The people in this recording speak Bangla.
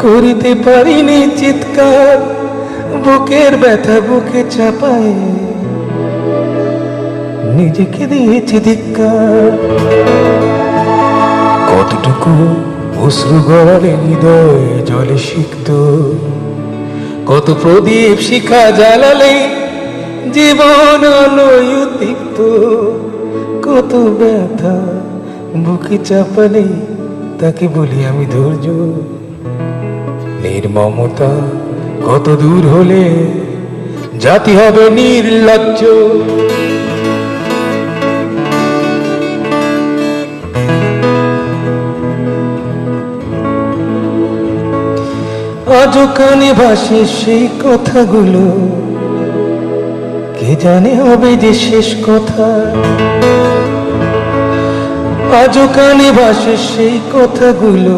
করিতে পারিনি চিৎকার, বুকের ব্যথা বুকে চাপায় নিজেকে দিয়েছি ধিক্কার। কতটুকু অশ্রু গড়ালে হৃদয় জলে সিক্ত, কত প্রদীপ শিখা জ্বালালে জীবন আলোয় উদ্দীপ্ত, কত ব্যথা বুকে চাপালে তাকে বলি আমি ধৈর্য। নির্মমতা কত দূর হলে জাতি হবে নির্লজ্জ। আজও কানে ভাসে সেই কথাগুলো, কে জানে হবে যে শেষ কথা। আজও কানে ভাসে সেই কথাগুলো,